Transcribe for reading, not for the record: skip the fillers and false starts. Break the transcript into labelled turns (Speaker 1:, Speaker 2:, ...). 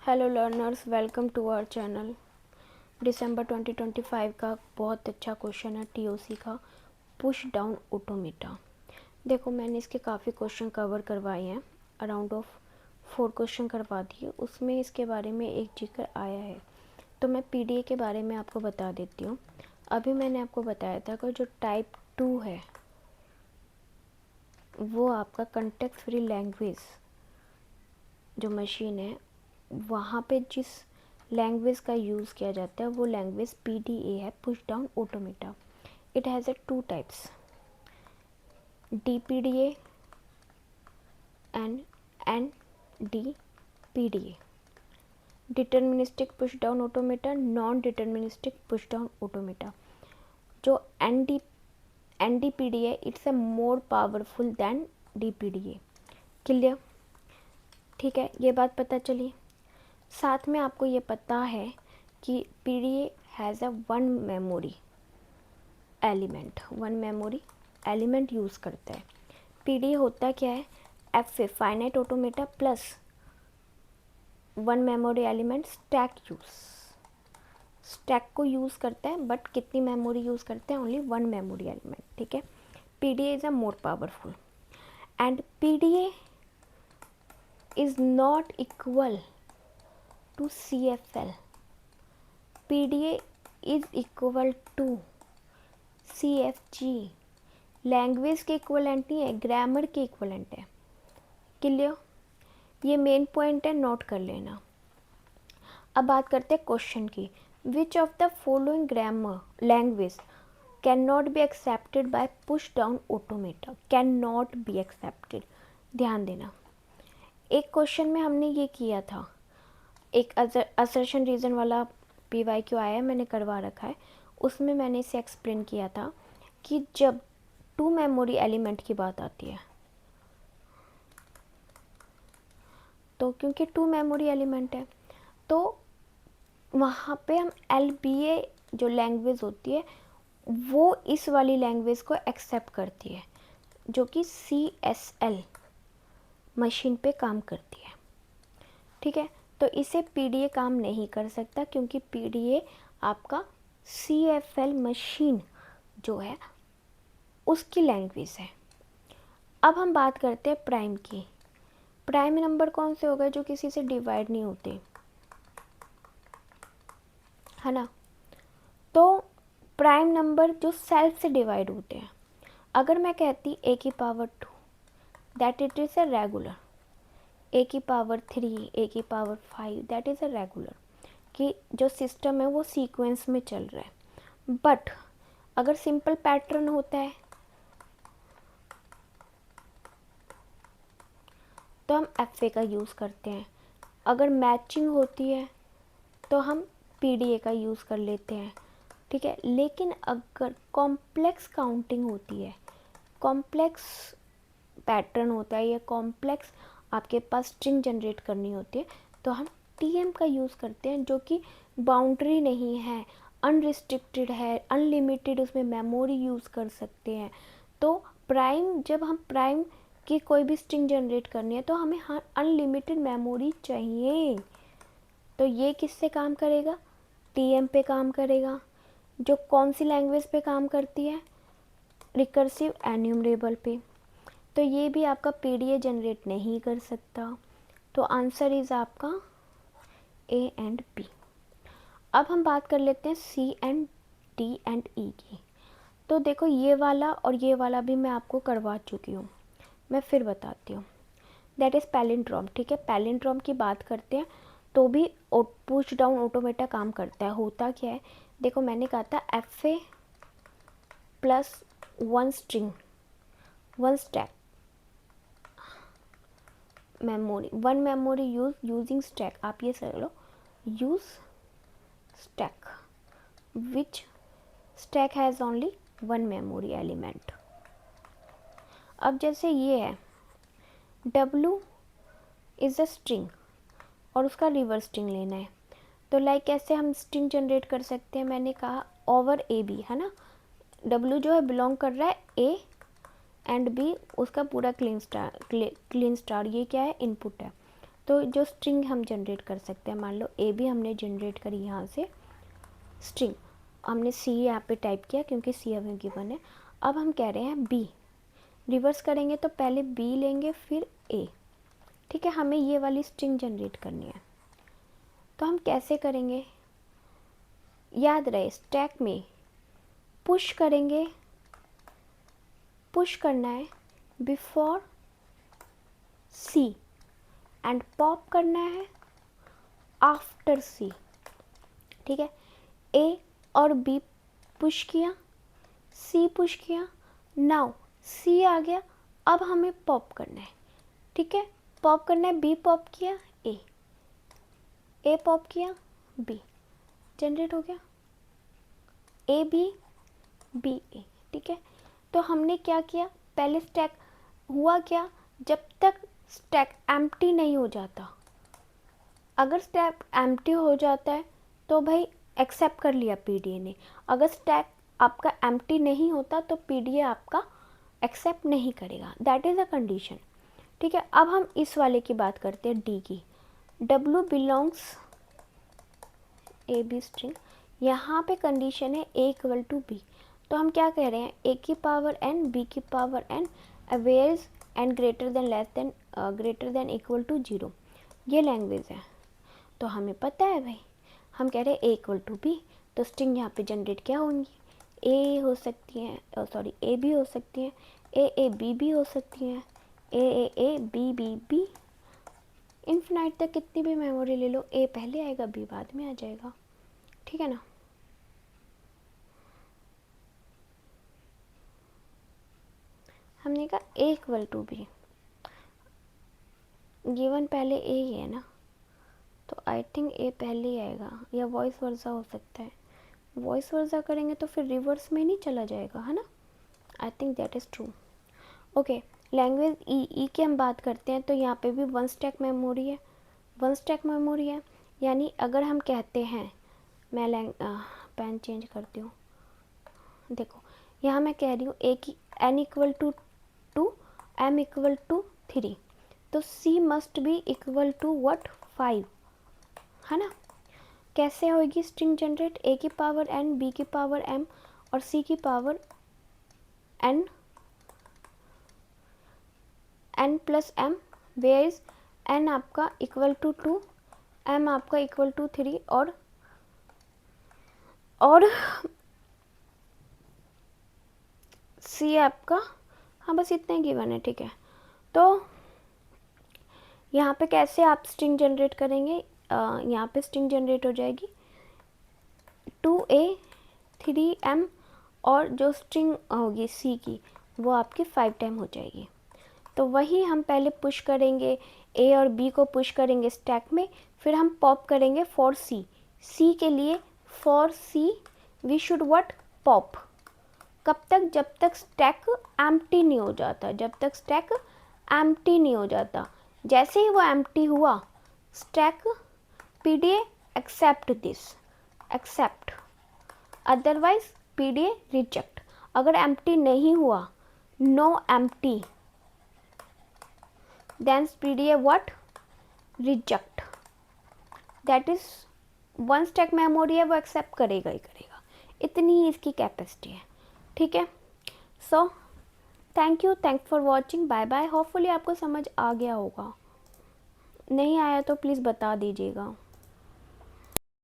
Speaker 1: Hello learners, welcome to our channel. दिसंबर 2025 का बहुत अच्छा क्वेश्चन है टीओसी का, पुश डाउन ऑटोमेटा। देखो, मैंने इसके काफ़ी क्वेश्चन कवर करवाए हैं, अराउंड ऑफ 4 क्वेश्चन करवा दिए। उसमें इसके बारे में एक जिक्र आया है, तो मैं पीडीए के बारे में आपको बता देती हूँ। अभी मैंने आपको बताया था कि जो टाइप 2 है वो आपका कंटेक्स्ट फ्री लैंग्वेज जो मशीन है, वहाँ पे जिस लैंग्वेज का यूज़ किया जाता है वो लैंग्वेज पीडीए है, push down automata. It has a 2 types, DPDA and NDPDA. Deterministic push down automata, non deterministic push down automata. जो NDPDA it's a more powerful than DPDA. Clear? ठीक है, ये बात पता चली। साथ में आपको ये पता है कि PDA has a one memory element use करता है। पीडीए होता क्या है, F a finite automata plus one memory element stack को यूज़ करता है, बट कितनी मेमोरी यूज़ करते हैं, ओनली वन मेमोरी एलिमेंट। ठीक है, PDA is a more powerful and PDA is not equal to CFL. PDA is equal to CFG. Language के equivalent नहीं है, ग्रामर के इक्वलेंट है। क्लियर? ये मेन पॉइंट है, नोट कर लेना। अब बात करते हैं क्वेश्चन की। Which of the following grammar language can not be accepted by push down automata? Can not be accepted, ध्यान देना। एक क्वेश्चन में हमने ये किया था, एक असर्शन रीज़न वाला PYQ आया है, मैंने करवा रखा है। उसमें मैंने इसे एक्सप्लेन किया था कि जब 2 मेमोरी एलिमेंट की बात आती है, तो क्योंकि 2 मेमोरी एलिमेंट है तो वहाँ पे हम LBA जो लैंग्वेज होती है वो इस वाली लैंग्वेज को एक्सेप्ट करती है, जो कि CSL मशीन पे काम करती है। ठीक है, तो इसे पीडीए काम नहीं कर सकता, क्योंकि पीडीए आपका CFL मशीन जो है उसकी लैंग्वेज है। अब हम बात करते हैं प्राइम की। प्राइम नंबर कौन से होगा, जो किसी से डिवाइड नहीं होते, है ना। तो प्राइम नंबर जो सेल्फ से डिवाइड होते हैं, अगर मैं कहती a की power 2 that it is a regular, a की पावर 3, a की power 5 that is a regular, कि जो सिस्टम है वो सीक्वेंस में चल रहा है। बट अगर सिंपल पैटर्न होता है तो हम FA का यूज़ करते हैं। अगर मैचिंग होती है तो हम PDA का यूज़ कर लेते हैं। ठीक है, लेकिन अगर कॉम्प्लेक्स काउंटिंग होती है, कॉम्प्लेक्स पैटर्न होता है या कॉम्प्लेक्स आपके पास स्ट्रिंग जनरेट करनी होती है, तो हम TM का यूज़ करते हैं, जो कि बाउंड्री नहीं है, अनरिस्ट्रिक्टेड है, अनलिमिटेड उसमें मेमोरी यूज़ कर सकते हैं। तो प्राइम, जब हम प्राइम की कोई भी स्ट्रिंग जनरेट करनी है तो हमें अनलिमिटेड मेमोरी चाहिए। तो ये किससे काम करेगा, TM पे काम करेगा, जो कौन सी लैंग्वेज पे काम करती है, रिकर्सिव एन्यूमरेबल पे। तो ये भी आपका पीडीए जनरेट नहीं कर सकता। तो आंसर इज़ आपका A एंड B। अब हम बात कर लेते हैं C and D and E की। तो देखो, ये वाला और ये वाला भी मैं आपको करवा चुकी हूँ, मैं फिर बताती हूँ। That is palindrome. ठीक है, पैलिंड्रोम की बात करते हैं तो भी पुश डाउन ऑटोमेटा काम करता है। होता क्या है, देखो मैंने कहा था FA plus one string, one stack memory, one memory using stack. आप ये समझ लो, use stack which stack has only one memory element. अब जैसे ये है, W इज़ अ स्ट्रिंग और उसका रिवर्स स्ट्रिंग लेना है, तो लाइक कैसे हम स्ट्रिंग जनरेट कर सकते हैं, मैंने कहा ओवर AB, है ना। W जो है बिलोंग कर रहा है A एंड B, उसका पूरा क्लीन स्टार, ये क्या है, इनपुट है। तो जो स्ट्रिंग हम जनरेट कर सकते हैं, मान लो ए भी हमने जनरेट करी यहाँ से स्ट्रिंग, हमने सी यहाँ पे टाइप किया क्योंकि सी हमें गिवन है। अब हम कह रहे हैं बी, रिवर्स करेंगे तो पहले बी लेंगे फिर ए, ठीक है, हमें ये वाली स्ट्रिंग जनरेट करनी है। तो हम कैसे करेंगे, याद रहे स्टैक में पुश करेंगे, पुश करना है बिफोर सी एंड पॉप करना है आफ्टर सी, ठीक है। ए और बी पुश किया, सी पुश किया, नाउ सी आ गया, अब हमें पॉप करना है, ठीक है। पॉप करना है, बी पॉप किया, ए पॉप किया, बी, जनरेट हो गया ए बी ए, ठीक है। तो हमने क्या किया, पहले स्टैक हुआ क्या, जब तक स्टैक एम्प्टी नहीं हो जाता, अगर स्टैक एम्प्टी हो जाता है तो भाई एक्सेप्ट कर लिया पीडीए ने, अगर स्टैक आपका एम्प्टी नहीं होता तो पीडीए आपका एक्सेप्ट नहीं करेगा, दैट इज़ अ कंडीशन, ठीक है। अब हम इस वाले की बात करते हैं डी की, W belongs A B string, यहाँ पे कंडीशन है ए इक्वल टू बी, तो हम क्या कह रहे हैं, ए की पावर एन बी की power n whereas n greater than equal to 0, ये लैंग्वेज है। तो हमें पता है भाई, हम कह रहे हैं ए इक्वल टू बी, तो स्ट्रिंग यहाँ पे जनरेट क्या होंगी, ए हो सकती हैं, सॉरी ए भी हो सकती हैं, ए बी भी हो सकती हैं, A B B B, infinite तक कितनी भी मेमोरी ले लो, ए पहले आएगा बी बाद में आ जाएगा, ठीक है ना। हमने कहा ए इक्वल टू बी, गिवन पहले ए ही है ना, तो आई थिंक ए पहले ही आएगा, या वॉइस वर्सा हो सकता है, वॉइस वर्सा करेंगे तो फिर रिवर्स में नहीं चला जाएगा, है ना, I think that is true. Okay, language E की हम बात करते हैं, तो यहाँ पे भी वन स्टैक मेमोरी है, वन स्टैक मेमोरी है, यानी अगर हम कहते हैं, मैं पेन चेंज करती हूँ, देखो यहाँ मैं कह रही हूँ ए की N equal to 2 M equal to 3, तो C must be equal to what 5, है ना। कैसे होगी स्ट्रिंग जनरेट, ए की पावर एन बी की पावर एम और सी की power N plus M, where is N आपका इक्वल टू 2, एम आपका इक्वल टू 3 और सी आपका, हाँ बस इतना ही गिवन है, ठीक है। तो यहाँ पे कैसे आप स्ट्रिंग जनरेट करेंगे, यहाँ पे स्ट्रिंग जनरेट हो जाएगी 2a 3m और जो स्ट्रिंग होगी सी की वो आपकी 5 टाइम हो जाएगी। तो वही हम पहले पुश करेंगे, ए और बी को पुश करेंगे स्टैक में, फिर हम पॉप करेंगे फॉर सी, सी के लिए for C we should what pop, कब तक, जब तक स्टैक एम्प्टी नहीं हो जाता, जब तक स्टैक एम्प्टी नहीं हो जाता, जैसे ही वो एम्प्टी हुआ stack PDA accept this, accept, otherwise PDA reject, अगर एम्प्टी नहीं हुआ no empty then PDA what reject, that is one stack memory है, वो एक्सेप्ट करेगा ही करेगा, इतनी ही इसकी कैपेसिटी है, ठीक है। So thank you for watching, bye bye, hopefully आपको समझ आ गया होगा, नहीं आया तो प्लीज़ बता दीजिएगा।